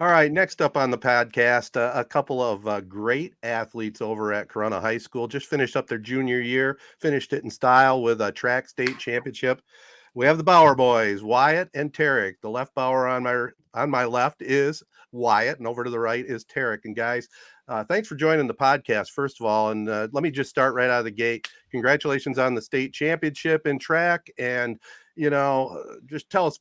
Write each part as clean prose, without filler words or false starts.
All right, next up on the podcast, a couple of great athletes over at Corunna High School just finished up their junior year, finished it in style with a track state championship. We have the Bower boys, Wyatt and Tarick. The left Bower on my left is Wyatt, and over to the right is Tarick. And guys, thanks for joining the podcast, first of all. And let me just start right out of the gate. Congratulations on the state championship in track, and just tell us,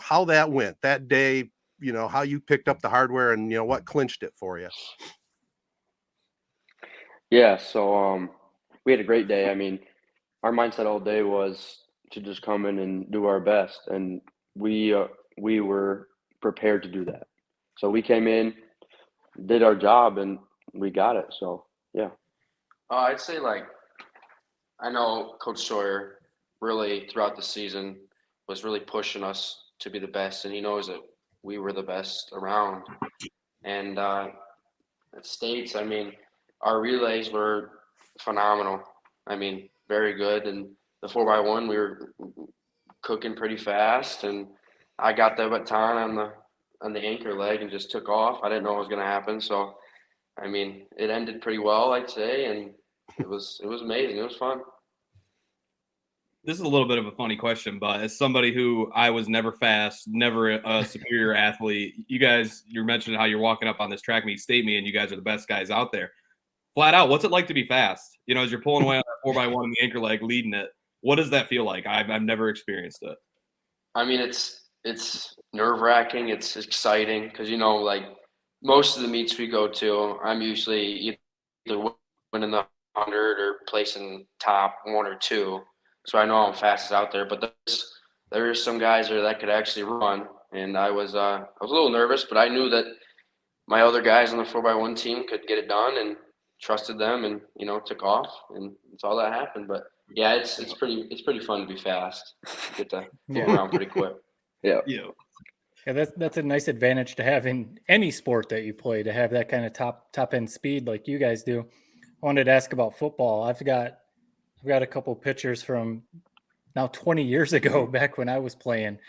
how that went that day. How you picked up the hardware and what clinched it for you. Yeah, we had a great day. I mean, our mindset all day was to just come in and do our best, and we were prepared to do that. So we came in, did our job, and we got it. So yeah. I'd say I know Coach Sawyer really throughout the season was really pushing us to be the best, and he knows that we were the best around. And at States, I mean, our relays were phenomenal. I mean, very good. And the 4x1, we were cooking pretty fast. And I got the baton on the anchor leg and just took off. I didn't know what was going to happen. So, I mean, it ended pretty well, I'd say. And it was amazing. It was fun. This is a little bit of a funny question, but as somebody who I was never fast, never a superior athlete, you're mentioning how you're walking up on this track meet, state meet, and you guys are the best guys out there. Flat out, what's it like to be fast? As you're pulling away on that 4x1 in the anchor leg, leading it, what does that feel like? I've never experienced it. I mean, it's nerve-wracking. It's exciting because, most of the meets we go to, I'm usually either winning the 100 or placing top 1 or 2. So I know I'm fastest out there, but there's some guys there that could actually run, and I was a little nervous, but I knew that my other guys on the 4x1 team could get it done, and trusted them, and took off, and that's all that happened. But yeah, it's pretty fun to be fast, get to move around pretty quick. Yeah. Yeah, that's a nice advantage to have in any sport that you play, to have that kind of top end speed like you guys do. I wanted to ask about football. I've got a couple pictures from now 20 years ago, back when I was playing.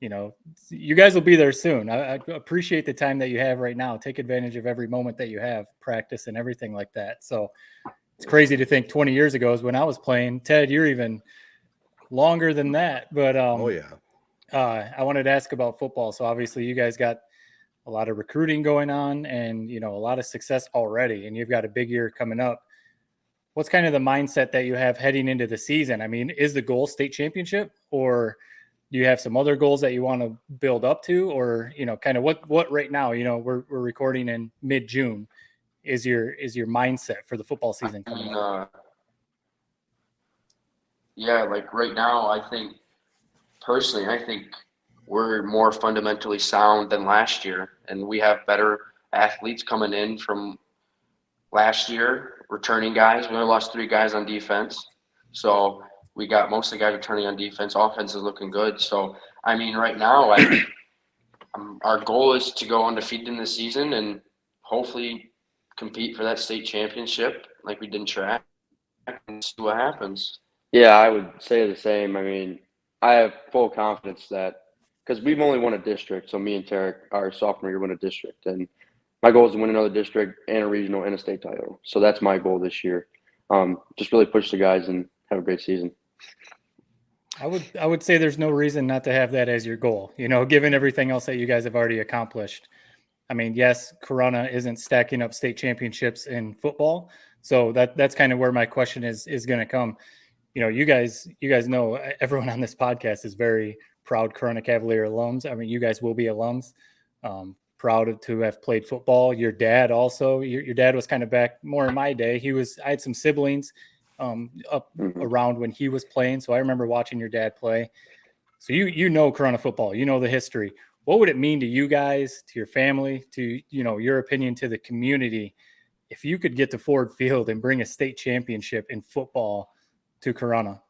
You guys will be there soon. I appreciate the time that you have right now. Take advantage of every moment that you have, practice and everything like that. So it's crazy to think 20 years ago is when I was playing. Ted, you're even longer than that. But Oh yeah. I wanted to ask about football. So obviously you guys got a lot of recruiting going on, and a lot of success already, and you've got a big year coming up. What's kind of the mindset that you have heading into the season? I mean, is the goal state championship, or do you have some other goals that you want to build up to, or, kind of what right now, we're recording in mid-June, is your mindset for the football season coming up? Yeah, right now, I think we're more fundamentally sound than last year, and we have better athletes coming in from last year, returning guys. We only lost 3 guys on defense. So we got most of the guys returning on defense. Offense is looking good. So, I mean, right now, our goal is to go undefeated in the season and hopefully compete for that state championship like we did in track, and see what happens. Yeah, I would say the same. I mean, I have full confidence that, because we've only won a district, so me and Tarick, our sophomore year, won a district, and my goal is to win another district and a regional and a state title. So that's my goal this year. Just really push the guys and have a great season. I would say there's no reason not to have that as your goal, given everything else that you guys have already accomplished. I mean, yes, Corunna isn't stacking up state championships in football. So that's kind of where my question is going to come. You guys know, everyone on this podcast is very proud Corunna Cavalier alums. I mean, you guys will be alums. Proud to have played football. Your dad also, your dad was kind of back more in my day. I had some siblings up around when he was playing. So I remember watching your dad play. So you know Corunna football, the history. What would it mean to you guys, to your family, to, your opinion, to the community, if you could get to Ford Field and bring a state championship in football to Corunna?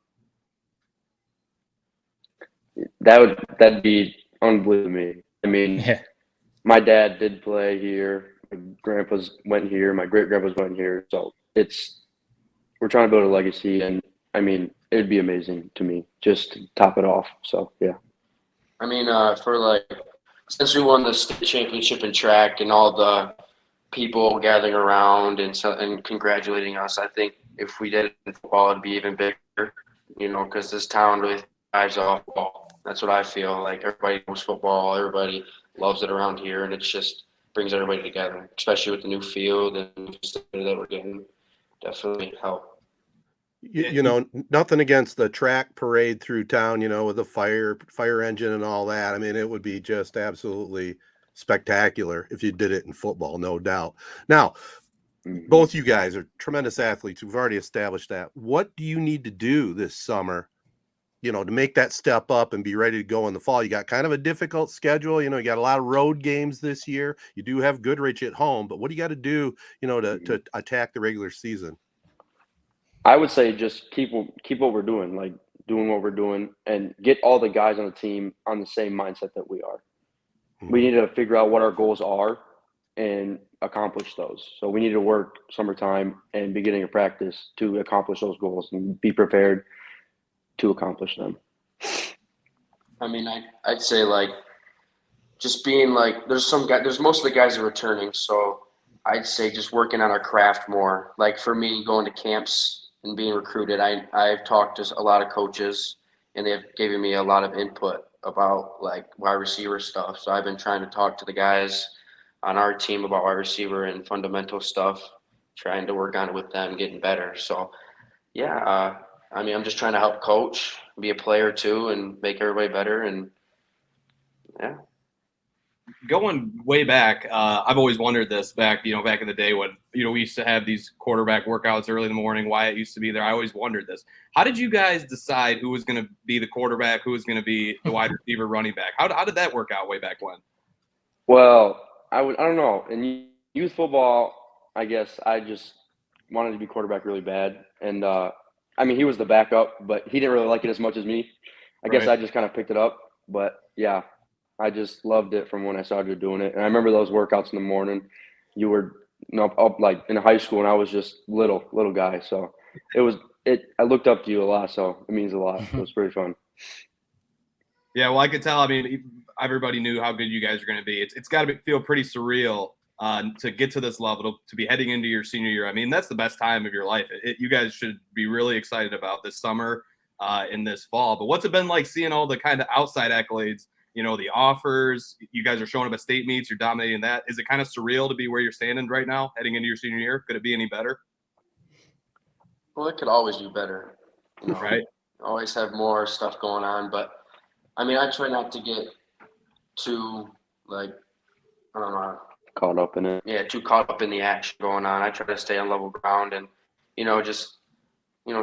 That'd be unbelievable to me. I mean, yeah. My dad did play here. My grandpa's went here. My great-grandpa's went here. So we're trying to build a legacy, and I mean, it'd be amazing to me just to top it off. So, yeah. I mean, since we won the state championship in track and all the people gathering around and congratulating us, I think if we did it in football, it'd be even bigger. Because this town really thrives off football. That's what I feel like. Everybody knows football. Everybody loves it around here, and it just brings everybody together, especially with the new field and the facility that we're getting. Definitely help. Nothing against the track parade through town, with the fire engine and all that. I mean, it would be just absolutely spectacular if you did it in football, no doubt. Now, both you guys are tremendous athletes. We've already established that. What do you need to do this summer, to make that step up and be ready to go in the fall? You got kind of a difficult schedule. You got a lot of road games this year. You do have Goodrich at home, but what do you got to do, to attack the regular season? I would say just keep what we're doing, like doing what we're doing, and get all the guys on the team on the same mindset that we are. We need to figure out what our goals are and accomplish those. So we need to work summertime and beginning of practice to accomplish those goals and be prepared to accomplish them. I mean, I'd say like just being like there's most of the guys are returning, so I'd say just working on our craft more. Like for me, going to camps and being recruited, I've talked to a lot of coaches and they've given me a lot of input about like wide receiver stuff. So I've been trying to talk to the guys on our team about wide receiver and fundamental stuff, trying to work on it with them, getting better. So yeah, I mean, I'm just trying to help coach, be a player too, and make everybody better. And yeah. Going way back, I've always wondered this back in the day when, we used to have these quarterback workouts early in the morning. Wyatt used to be there. I always wondered this. How did you guys decide who was going to be the quarterback, who was going to be the wide receiver, running back? How did that work out way back when? Well, I don't know. In youth football, I guess I just wanted to be quarterback really bad. And, I mean, he was the backup, but he didn't really like it as much as me. I guess I just kind of picked it up. But, yeah, I just loved it from when I started doing it. And I remember those workouts in the morning. You were up like in high school, and I was just little guy. So I looked up to you a lot, so it means a lot. It was pretty fun. Yeah, well, I could tell. I mean, everybody knew how good you guys are going to be. It's got to feel pretty surreal to get to this level, to be heading into your senior year. I mean, that's the best time of your life. You guys should be really excited about this summer and this fall. But what's it been like seeing all the kind of outside accolades, the offers? You guys are showing up at state meets. You're dominating that. Is it kind of surreal to be where you're standing right now, heading into your senior year? Could it be any better? Well, it could always be better. Right. Always have more stuff going on. But, I mean, I try not to get too, like, I don't know. Caught up in it. Yeah, too caught up in the action going on. I try to stay on level ground and, just,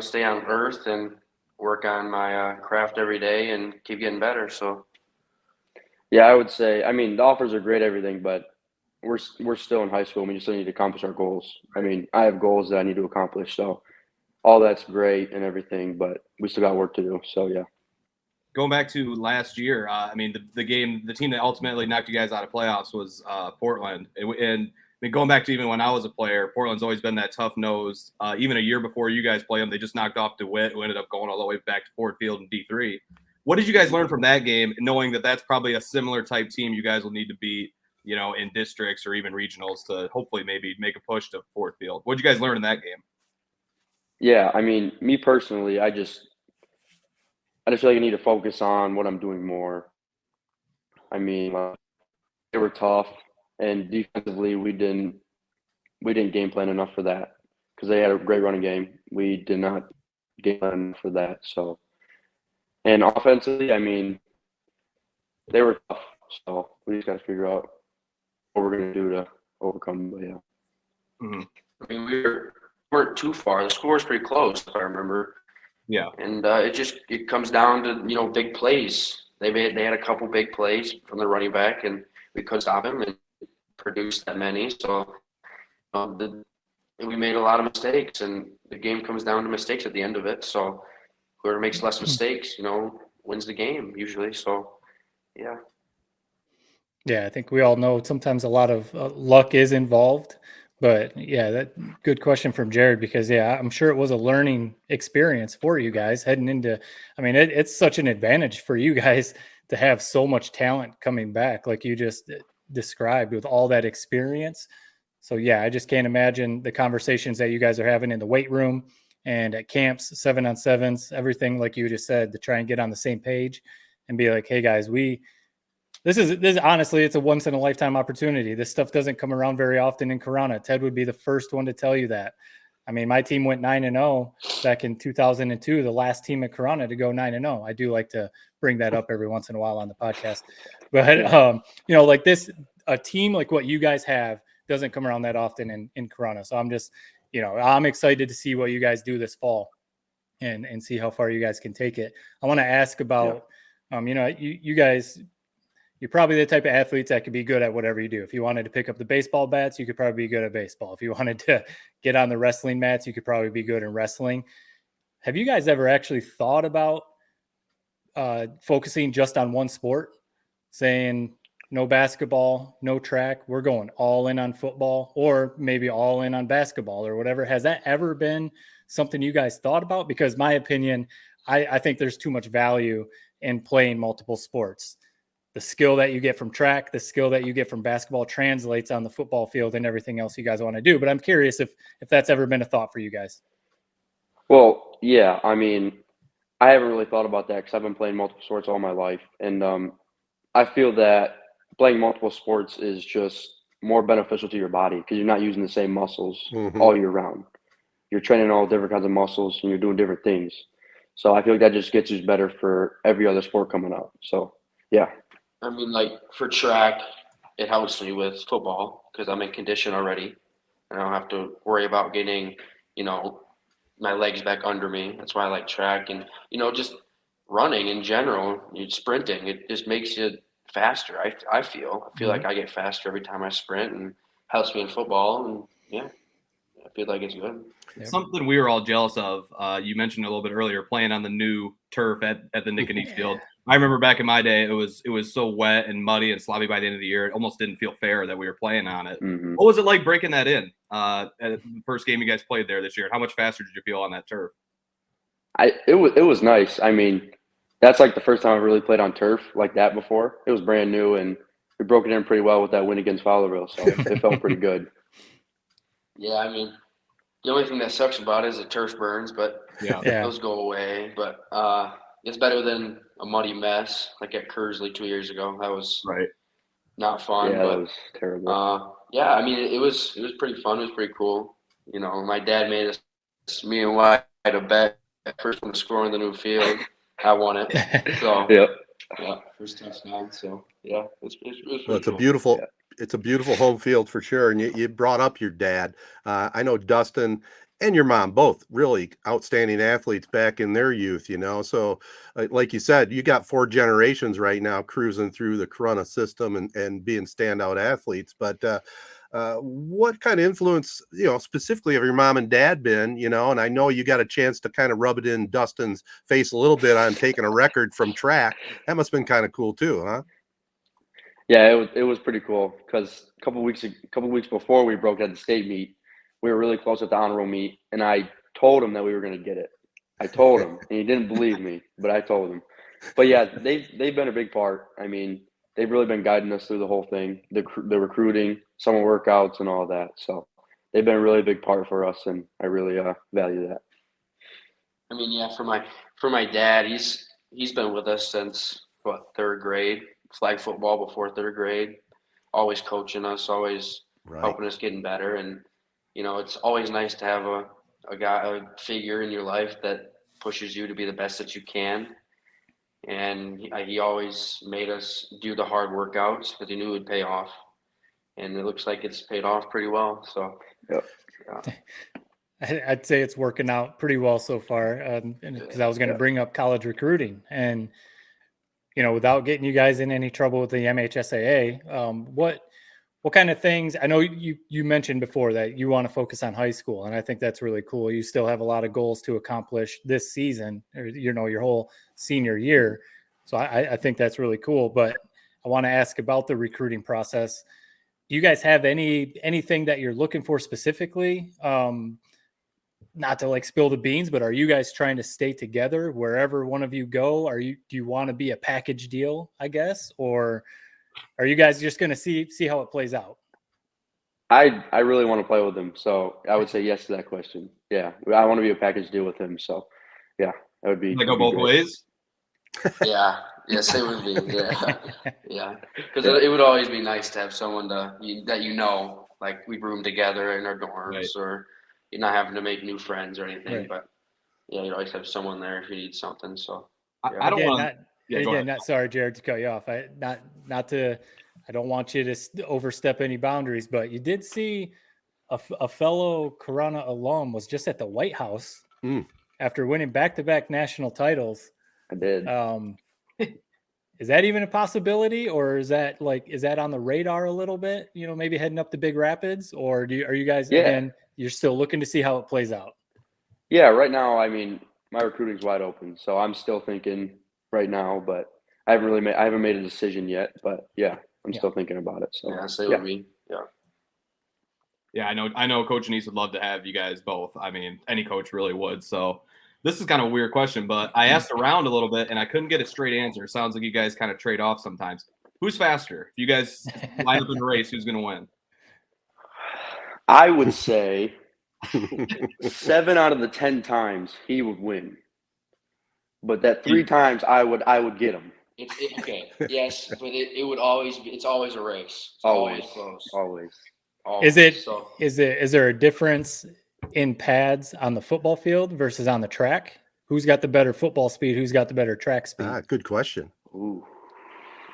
stay on earth and work on my craft every day and keep getting better. So. Yeah, I would say, I mean, the offers are great, everything, but we're still in high school and we still need to accomplish our goals. I mean, I have goals that I need to accomplish. So all that's great and everything, but we still got work to do. So, yeah. Going back to last year, I mean, the team that ultimately knocked you guys out of playoffs was Portland. And I mean, going back to even when I was a player, Portland's always been that tough-nosed. Even a year before you guys played them, they just knocked off DeWitt, who ended up going all the way back to Ford Field in D3. What did you guys learn from that game, knowing that that's probably a similar type team you guys will need to beat, in districts or even regionals to hopefully maybe make a push to Ford Field? What did you guys learn in that game? Yeah, I mean, me personally, I just feel like I need to focus on what I'm doing more. I mean, they were tough, and defensively, we didn't game plan enough for that because they had a great running game. We did not game plan for that. So, and offensively, I mean, they were tough. So we just got to figure out what we're going to do to overcome. But yeah. Mm-hmm. I mean, we weren't too far. The score was pretty close, if I remember. Yeah. And it comes down to, big plays. They had a couple big plays from the running back, and we couldn't stop him and produce that many. So we made a lot of mistakes, and the game comes down to mistakes at the end of it. So whoever makes less mistakes, wins the game usually. So, yeah. Yeah, I think we all know sometimes a lot of luck is involved. But yeah, that good question from Jared, because I'm sure it was a learning experience for you guys heading into. I mean, it's such an advantage for you guys to have so much talent coming back, like you just described, with all that experience. So yeah, I just can't imagine the conversations that you guys are having in the weight room and at camps, 7-on-7s, everything like you just said, to try and get on the same page and be like, hey guys, this is honestly, it's a once in a lifetime opportunity. This stuff doesn't come around very often in Corunna. Ted would be the first one to tell you that. I mean, my team went 9-0 back in 2002, the last team at Corunna to go 9-0. I do like to bring that up every once in a while on the podcast. But, you know, like this, a team like what you guys have doesn't come around that often in Corunna. So I'm just, you know, I'm excited to see what you guys do this fall and see how far you guys can take it. I want to ask about, you know, you guys, you're probably the type of athletes that could be good at whatever you do. If you wanted to pick up the baseball bats, you could probably be good at baseball. If you wanted to get on the wrestling mats, you could probably be good in wrestling. Have you guys ever actually thought about focusing just on one sport, saying no basketball, no track, we're going all in on football, or maybe all in on basketball or whatever? Has that ever been something you guys thought about? Because my opinion, I think there's too much value in playing multiple sports. The skill that you get from track, the skill that you get from basketball translates on the football field and everything else you guys want to do. But I'm curious if that's ever been a thought for you guys. Well, yeah, I mean, I haven't really thought about that because I've been playing multiple sports all my life. And I feel that playing multiple sports is just more beneficial to your body because you're not using the same muscles all year round. You're training all different kinds of muscles and you're doing different things. So I feel like that just gets you better for every other sport coming up. So, yeah. I mean, like for track, it helps me with football because I'm in condition already. And I don't have to worry about getting, you know, my legs back under me. That's why I like track. And, you know, just running in general, sprinting, it just makes you faster. I feel like I get faster every time I sprint, and helps me in football. And, yeah, I feel like it's good. Yep. Something we were all jealous of. You mentioned a little bit earlier playing on the new turf at the Nick and Neat field. I remember back in my day, it was so wet and muddy and sloppy by the end of the year. It almost didn't feel fair that we were playing on it. What was it like breaking that in at the first game you guys played there this year? How much faster did you feel on that turf? It was nice. I mean, that's like the first time I really played on turf like that before. It was brand new, and we broke it in pretty well with that win against Fowlerville, so it felt pretty good. Yeah, I mean, the only thing that sucks about it is the turf burns, but those go away. But it's better than a muddy mess like at Kersley 2 years ago. That was not fun. Yeah, but, that was terrible. Yeah, I mean, it was pretty fun. It was pretty cool. You know, my dad made us, me and Wyatt, a bet. First one to score on the new field, I won it. So yeah, first touchdown. So yeah, it's Well, it's cool. a beautiful, it's a beautiful home field for sure. And you brought up your dad. I know Dustin and your mom, both really outstanding athletes back in their youth, you know. So like you said, you got 4 generations right now cruising through the Corunna system and being standout athletes. But what kind of influence, you know, specifically have your mom and dad been, you know? And I know you got a chance to kind of rub it in Dustin's face a little bit on taking a record from track. That must have been kind of cool too, huh? Yeah, it was pretty cool because a couple weeks before we broke at the state meet, we were really close at the honor roll meet, and I told him that we were going to get it. I told him, and he didn't believe me, but I told him. But yeah, they've been a big part. I mean, they've really been guiding us through the whole thing, the recruiting, summer workouts, and all that. So they've been a really big part for us, and I really value that. I mean, yeah, for my dad, he's been with us since third grade, flag football before third grade, always coaching us, always helping us getting better. And you know, it's always nice to have a figure in your life that pushes you to be the best that you can. And he always made us do the hard workouts because he knew it would pay off. And it looks like it's paid off pretty well. So, I'd say it's working out pretty well so far. Because I was going to bring up college recruiting, and you know, without getting you guys in any trouble with the MHSAA, what kind of things? I know you mentioned before that you want to focus on high school, and I think that's really cool. You still have a lot of goals to accomplish this season, or you know, your whole senior year. So I think that's really cool. But I want to ask about the recruiting process. Do you guys have anything that you're looking for specifically? not to like spill the beans, but are you guys trying to stay together wherever one of you go? Do you want to be a package deal, I guess, or are you guys just going to see how it plays out? I really want to play with him, so I would say yes to that question. Yeah, I want to be a package deal with him. So, yeah, that would be. They go both ways. Yeah. Yes, it would be. Yeah. Yeah. Because it would always be nice to have someone that like we room together in our dorms, Right. or you're not having to make new friends or anything. Right. But yeah, you always have someone there if you need something. So yeah. I don't Again, want. Go ahead. not sorry, Jared, to cut you off. I don't want you to overstep any boundaries, but you did see a fellow Corunna alum was just at the White House after winning back-to-back national titles. I did. Is that even a possibility, or is that on the radar a little bit? Maybe heading up to Big Rapids, or are you guys again? You're still looking to see how it plays out? Yeah, right now, I mean, my recruiting's wide open, so I'm still thinking right now, but I haven't made a decision yet. But yeah, I'm still thinking about it. So yeah, so it would be. Yeah. Yeah, I know Coach Anise would love to have you guys both. I mean, any coach really would. So this is kind of a weird question, but I asked around a little bit and I couldn't get a straight answer. It sounds like you guys kind of trade off sometimes. Who's faster? If you guys line up in the race, who's going to win? I would say 7 out of the 10 times he would win, but that 3 times I would get him. Okay. Yes, but it would always be. It's always a race. It's Always close. Always. Is there a difference in pads on the football field versus on the track? Who's got the better football speed? Who's got the better track speed? Good question. Ooh,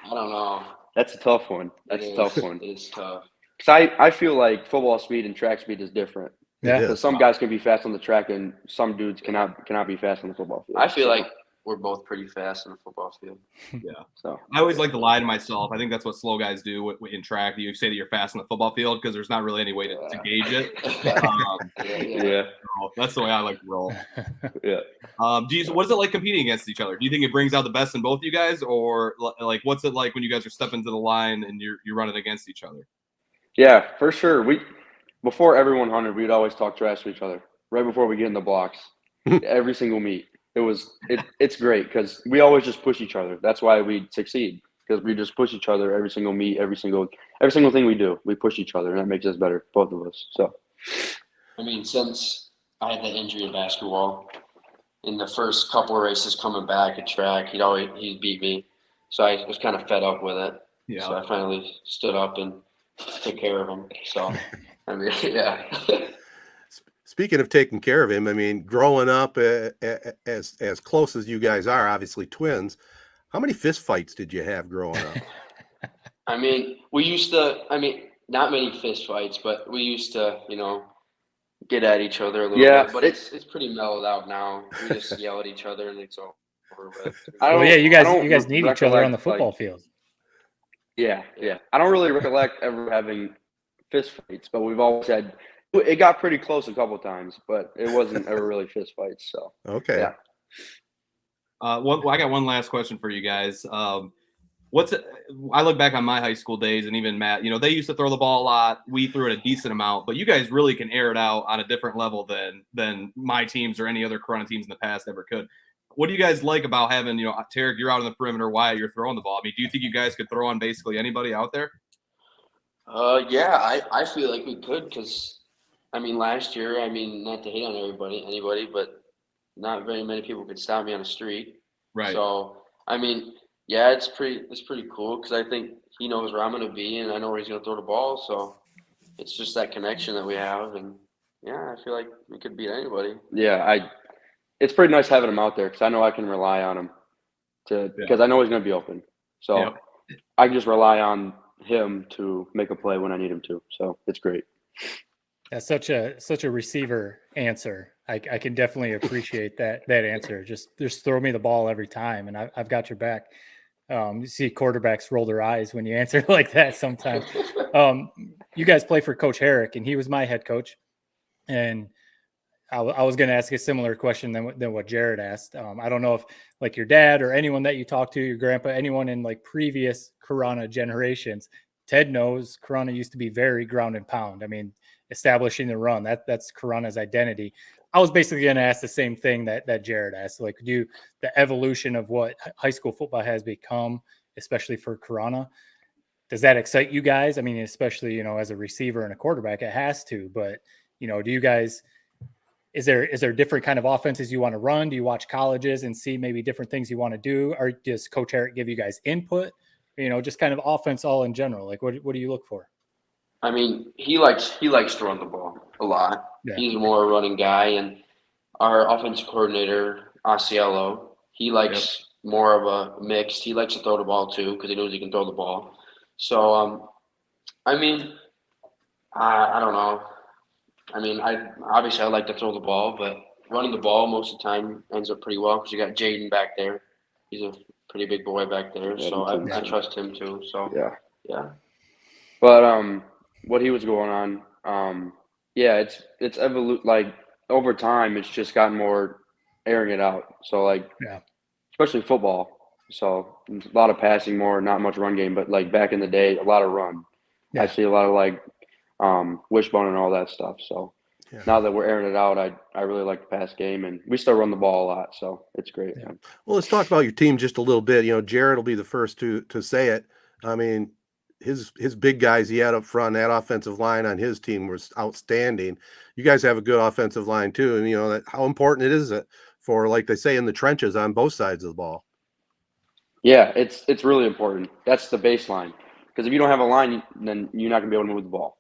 I don't know. that's a tough one. That's a tough one. It's tough. Because I feel like football speed and track speed is different. Yeah. Because some guys can be fast on the track and some dudes cannot be fast on the football field. I feel like we're both pretty fast in the football field. Yeah. So I always like to lie to myself. I think that's what slow guys do in track. You say that you're fast on the football field because there's not really any way to gauge it. yeah. So that's the way I like to roll. Yeah. What is it like competing against each other? Do you think it brings out the best in both of you guys, or like what's it like when you guys are stepping to the line and you're running against each other? Yeah, for sure. Before every 100, we'd always talk trash to each other right before we get in the blocks. Every single meet. It's great because we always just push each other. That's why we succeed, because we just push each other every single meet, every single thing we do. We push each other, and that makes us better, both of us. So, I mean, since I had the injury in basketball, in the first couple of races coming back at track, he'd beat me, so I was kind of fed up with it. Yeah. So I finally stood up and took care of him. So, I mean, yeah. Speaking of taking care of him, I mean, growing up as close as you guys are, obviously twins, how many fist fights did you have growing up? I mean, not many fist fights, but we used to, get at each other a little bit. But it's pretty mellowed out now. We just yell at each other and it's over. But you guys need each other on the football field. Yeah. I don't really recollect ever having fist fights, but we've always had. It got pretty close a couple times, but it wasn't ever really fist fights. So okay. Yeah. I got one last question for you guys. I look back on my high school days, and even Matt, they used to throw the ball a lot. We threw it a decent amount, but you guys really can air it out on a different level than my teams or any other Corunna teams in the past ever could. What do you guys like about having, Tarick, you're out on the perimeter, Wyatt, you're throwing the ball? I mean, do you think you guys could throw on basically anybody out there? Yeah, I feel like we could because, last year, not to hate on anybody, but not very many people could stop me on the street. Right. So, yeah, it's pretty cool because I think he knows where I'm going to be and I know where he's going to throw the ball. So it's just that connection that we have. And, yeah, I feel like we could beat anybody. Yeah, it's pretty nice having him out there because I know I can rely on him because I know he's going to be open. So I can just rely on him to make a play when I need him to. So it's great. That's such a receiver answer. I can definitely appreciate that answer. Just throw me the ball every time, and I've got your back. You see quarterbacks roll their eyes when you answer like that sometimes. You guys play for Coach Herrick, and he was my head coach. And I was going to ask a similar question than what Jared asked. I don't know if like your dad or anyone that you talked to, your grandpa, anyone in like previous Corunna generations Ted knows Corunna used to be very ground and pound. I mean, establishing the run, that's Corunna's identity. I was basically going to ask the same thing that Jared asked. Like, the evolution of what high school football has become, especially for Corunna, does that excite you guys? I mean, especially, as a receiver and a quarterback, it has to. But, do you guys, is there different kind of offenses you want to run? Do you watch colleges and see maybe different things you want to do? Or does Coach Tarick give you guys input? Just kind of offense all in general. Like, what do you look for? I mean, he likes to run the ball a lot. Yeah. He's more a running guy, and our offensive coordinator, Asiello, he likes more of a mixed. He likes to throw the ball too because he knows he can throw the ball. So, I mean, I don't know. I mean, I like to throw the ball, but running the ball most of the time ends up pretty well because you got Jaden back there. He's a pretty big boy back there, so I trust him too. So yeah. But what he was going on, it's like over time, it's just gotten more airing it out. So especially football. So a lot of passing, more, not much run game, but like back in the day, a lot of run. Yeah. I see a lot of wishbone and all that stuff. So now that we're airing it out, I really like the pass game, and we still run the ball a lot. So it's great. Yeah. Well, let's talk about your team just a little bit. Jared will be the first to say it. I mean, his big guys he had up front, that offensive line on his team was outstanding. You guys have a good offensive line too, and how important it is for, like they say, in the trenches on both sides of the ball. Yeah, it's really important. That's the baseline, because if you don't have a line, then you're not gonna be able to move the ball.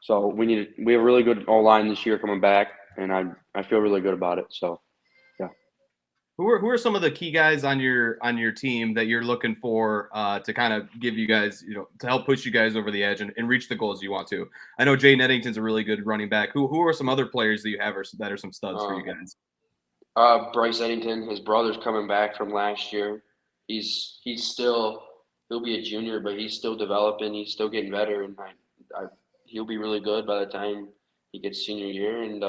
So we have a really good O-line this year coming back, and I feel really good about it. So yeah. Who are some of the key guys on your team that you're looking for to kind of give you guys, to help push you guys over the edge and reach the goals you want to? I know Jay Nettington's a really good running back. Who are some other players that you have that are some studs for you guys? Bryce Eddington, his brother's coming back from last year. He'll be a junior, but he's still developing. He's still getting better, and he'll be really good by the time he gets senior year. And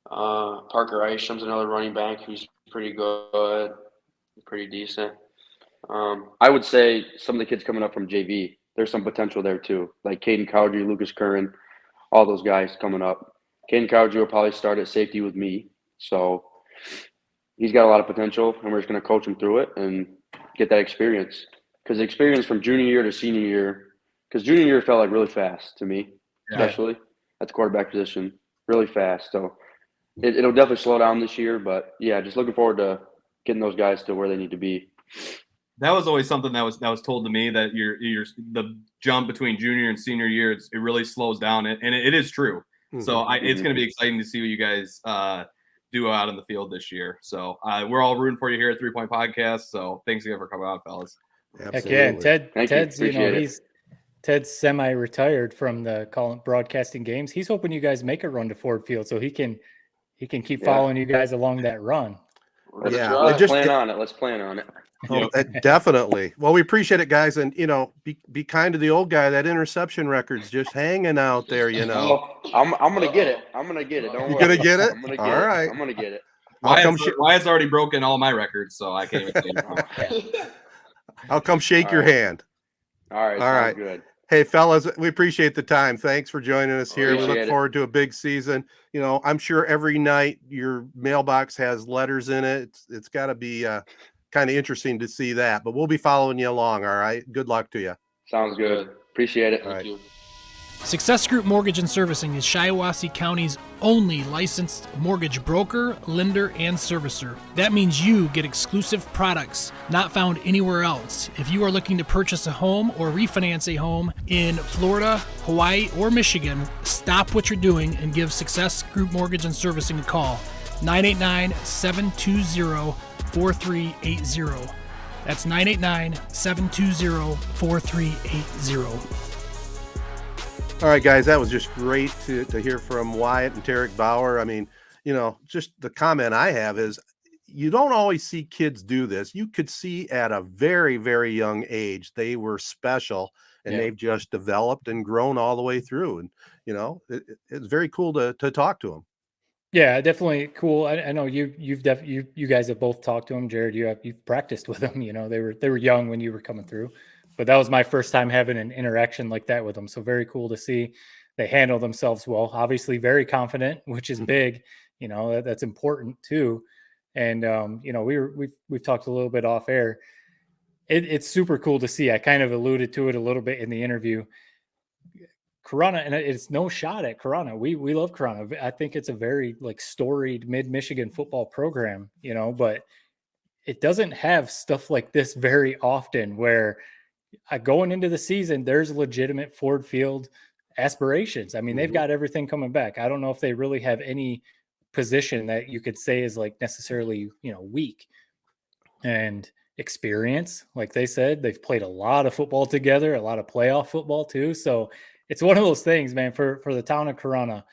Parker Isham's another running back who's pretty good, pretty decent. I would say some of the kids coming up from JV, there's some potential there too, like Caden Cowdrey, Lucas Curran, all those guys coming up. Caden Cowdrey will probably start at safety with me, so he's got a lot of potential, and we're just going to coach him through it and get that experience. Because the experience from junior year to senior year, because junior year felt like really fast to me, especially at the quarterback position, really fast. So it'll definitely slow down this year, but yeah, just looking forward to getting those guys to where they need to be. That was always something that was told to me, that the jump between junior and senior year, it really slows down, and it is true. Mm-hmm. So it's going to be exciting to see what you guys do out in the field this year. So we're all rooting for you here at 3 Point Podcast. So thanks again for coming on, fellas. Absolutely. Heck yeah, Ted's Ted's semi-retired from the broadcasting games. He's hoping you guys make a run to Ford Field so he can keep following you guys along that run. Let's plan on it. Oh, definitely. Well, we appreciate it, guys, and be kind to the old guy. That interception record's just hanging out there. I'm gonna get it. Don't worry. You gonna get it? I'm gonna get all it. right. I'm gonna get it. Wyatt's already broken all my records, so I can't even say it. I'll come shake your hand. All right. All right. Good. Hey, fellas, we appreciate the time. Thanks for joining us here. We look forward to a big season. I'm sure every night your mailbox has letters in it. It's got to be kind of interesting to see that, but we'll be following you along. All right. Good luck to you. Sounds good. Appreciate it. Thank you. Success Group Mortgage and Servicing is Shiawassee County's only licensed mortgage broker, lender, and servicer. That means you get exclusive products not found anywhere else. If you are looking to purchase a home or refinance a home in Florida, Hawaii, or Michigan, stop what you're doing and give Success Group Mortgage and Servicing a call. 989-720-4380. That's 989-720-4380. All right, guys, that was just great to hear from Wyatt and Tarick Bower. I mean, just the comment I have is you don't always see kids do this. You could see at a very, very young age, they were special and they've just developed and grown all the way through. And, it's very cool to talk to them. Yeah, definitely cool. I know you guys have both talked to them. Jared, you've practiced with them. They were young when you were coming through. But that was my first time having an interaction like that with them. So very cool to see. They handle themselves well, obviously very confident, which is big. That's important too. And we've talked a little bit off air. It's super cool to see. I kind of alluded to it a little bit in the interview. Corunna, and it's no shot at Corunna. We love Corunna. I think it's a very storied mid-Michigan football program, but it doesn't have stuff like this very often where going into the season, there's legitimate Ford Field aspirations. I mean, they've got everything coming back. I don't know if they really have any position that you could say is necessarily, weak. And experience, like they said, they've played a lot of football together, a lot of playoff football too. So it's one of those things, man, for the town of Corunna.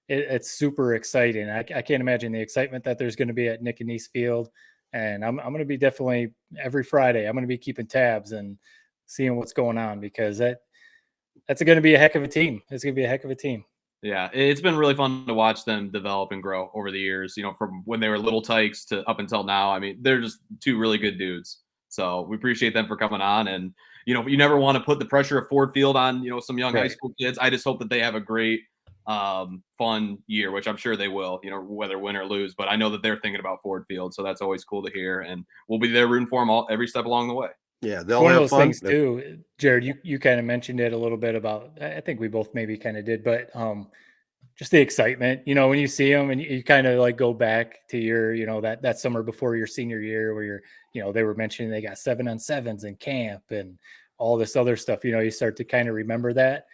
It's super exciting. I can't imagine the excitement that there's going to be at Nick and Nice Field. And I'm going to be definitely every Friday, I'm going to be keeping tabs and seeing what's going on, because that's going to be a heck of a team. It's going to be a heck of a team. Yeah, it's been really fun to watch them develop and grow over the years, from when they were little tykes to up until now. I mean, they're just two really good dudes. So we appreciate them for coming on. And, you never want to put the pressure of Ford Field on, some young high school kids. I just hope that they have a great, fun year, which I'm sure they will, whether win or lose. But I know that they're thinking about Ford Field. So that's always cool to hear. And we'll be there rooting for them every step along the way. Yeah, they'll one have of those fun. Things too, Jared. You kind of mentioned it a little bit about. I think we both maybe kind of did, but just the excitement. When you see them and you kind of go back to your, that summer before your senior year, where they were mentioning they got 7-on-7s in camp and all this other stuff. You start to kind of remember that,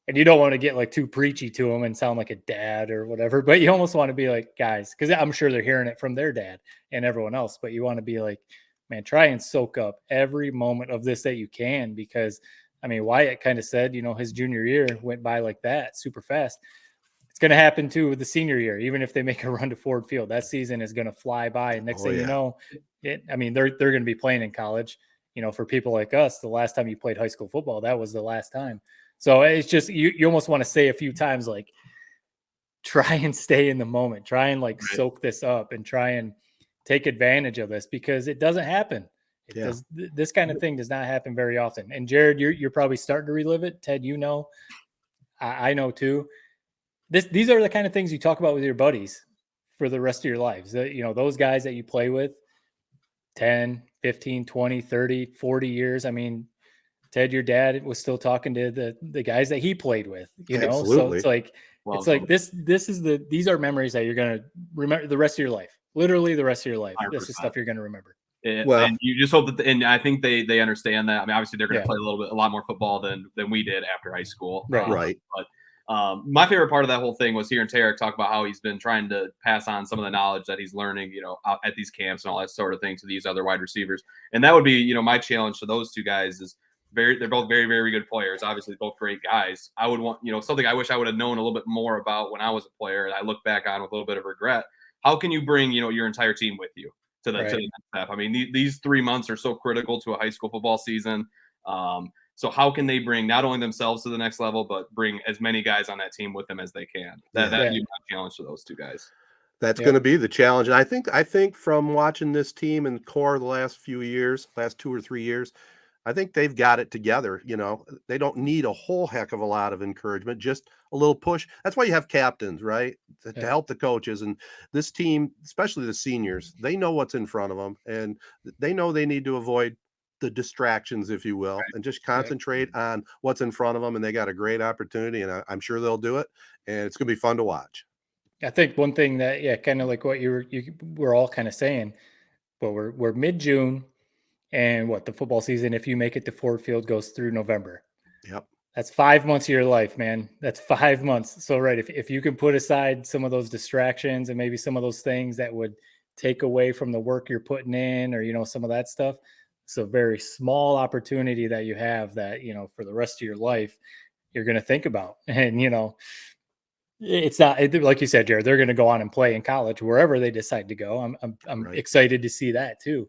and you don't want to get too preachy to them and sound like a dad or whatever, but you almost want to be like, guys, because I'm sure they're hearing it from their dad and everyone else, but you want to be like, man, try and soak up every moment of this that you can, because I mean, Wyatt kind of said, his junior year went by like that super fast. It's going to happen too with the senior year. Even if they make a run to Ford Field, that season is going to fly by. And next thing you know, they're going to be playing in college. For people like us, the last time you played high school football, that was the last time. So it's just, you almost want to say a few times, try and stay in the moment, try and soak this up and try and take advantage of this, because it doesn't happen. This kind of thing does not happen very often. And Jared, you're probably starting to relive it. Ted, I know too. These are the kind of things you talk about with your buddies for the rest of your lives. Those guys that you play with 10, 15, 20, 30, 40 years. I mean, Ted, your dad was still talking to the guys that he played with, Absolutely. So these are memories that you're going to remember the rest of your life, literally the rest of your life. 100%. This is stuff you're going to remember. And you just hope that, and I think they understand that. I mean, obviously they're going to play a lot more football than we did after high school. Right. But my favorite part of that whole thing was hearing Tarick talk about how he's been trying to pass on some of the knowledge that he's learning, out at these camps and all that sort of thing to these other wide receivers. And that would be, my challenge to those two guys is they're both very, very good players. Obviously both great guys. I would want, something I wish I would have known a little bit more about when I was a player, and I look back on with a little bit of regret. How can you bring, your entire team with you to the next step? I mean, these 3 months are so critical to a high school football season. So how can they bring not only themselves to the next level, but bring as many guys on that team with them as they can? That'd be my challenge to those two guys. That's going to be the challenge. And I think from watching this team and core the last 2 or 3 years, I think they've got it together. They don't need a whole heck of a lot of encouragement, just a little push. That's why you have captains, right? To help the coaches. And this team, especially the seniors, they know what's in front of them, and they know they need to avoid the distractions, if you will, and just concentrate on what's in front of them. And they got a great opportunity, and I'm sure they'll do it. And it's going to be fun to watch. I think one thing that, kind of like what you were all kind of saying, but we're mid-June, and the football season, if you make it to Ford Field, goes through November. Yep. That's 5 months of your life, man. That's 5 months. So, right, if you can put aside some of those distractions and maybe some of those things that would take away from the work you're putting in, or, some of that stuff, it's a very small opportunity that you have that, for the rest of your life, you're going to think about. And, it's not like you said, Jared, they're going to go on and play in college, wherever they decide to go. I'm excited to see that too.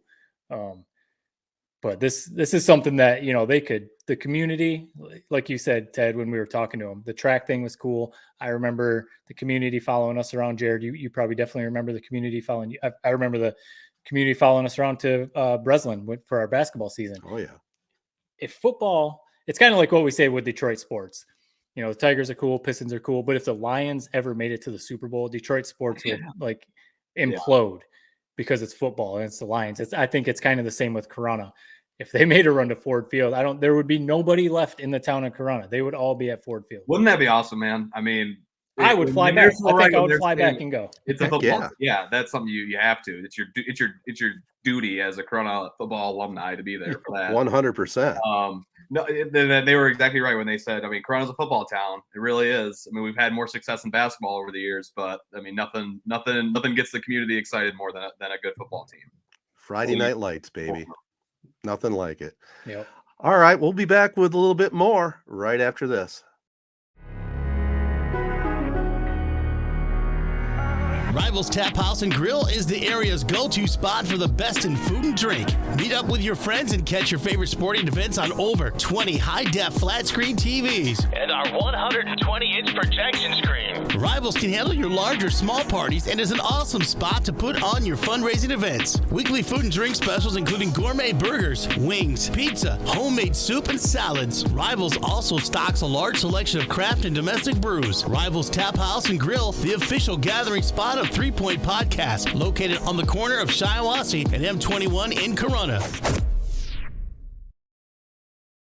But this is something that, the community, like you said, Ted, when we were talking to them, the track thing was cool. I remember the community following us around. Jared, you probably definitely remember the community following you. I remember the community following us around to Breslin for our basketball season. Oh yeah. if football, it's kind of like what we say with Detroit sports. You know, the Tigers are cool, Pistons are cool, but if the Lions ever made it to the Super Bowl, Detroit sports will like implode because it's football and it's the Lions. I think it's kind of the same with Corunna. If they made a run to Ford Field, there would be nobody left in the town of Corunna. They would all be at Ford Field. Wouldn't that be awesome, man? I mean, I would fly back. I think I would fly back and go. It's a football. Yeah, that's something you have to. It's your duty as a Corunna football alumni to be there for that. 100%. No, they were exactly right when they said, I mean, Corunna's a football town. It really is. I mean, we've had more success in basketball over the years, but I mean, nothing gets the community excited more than a good football team. Friday Night Lights, baby. Nothing like it. Yep. All right, we'll be back with a little bit more right after this. Rivals Tap House and Grill is the area's go-to spot for the best in food and drink. Meet up with your friends and catch your favorite sporting events on over 20 high-def flat-screen TVs. And our 120-inch projection screen. Rivals can handle your large or small parties and is an awesome spot to put on your fundraising events. Weekly food and drink specials including gourmet burgers, wings, pizza, homemade soup, and salads. Rivals also stocks a large selection of craft and domestic brews. Rivals Tap House and Grill, the official gathering spot of 3 Point Podcast, located on the corner of Shiawassee and M21 in Corunna.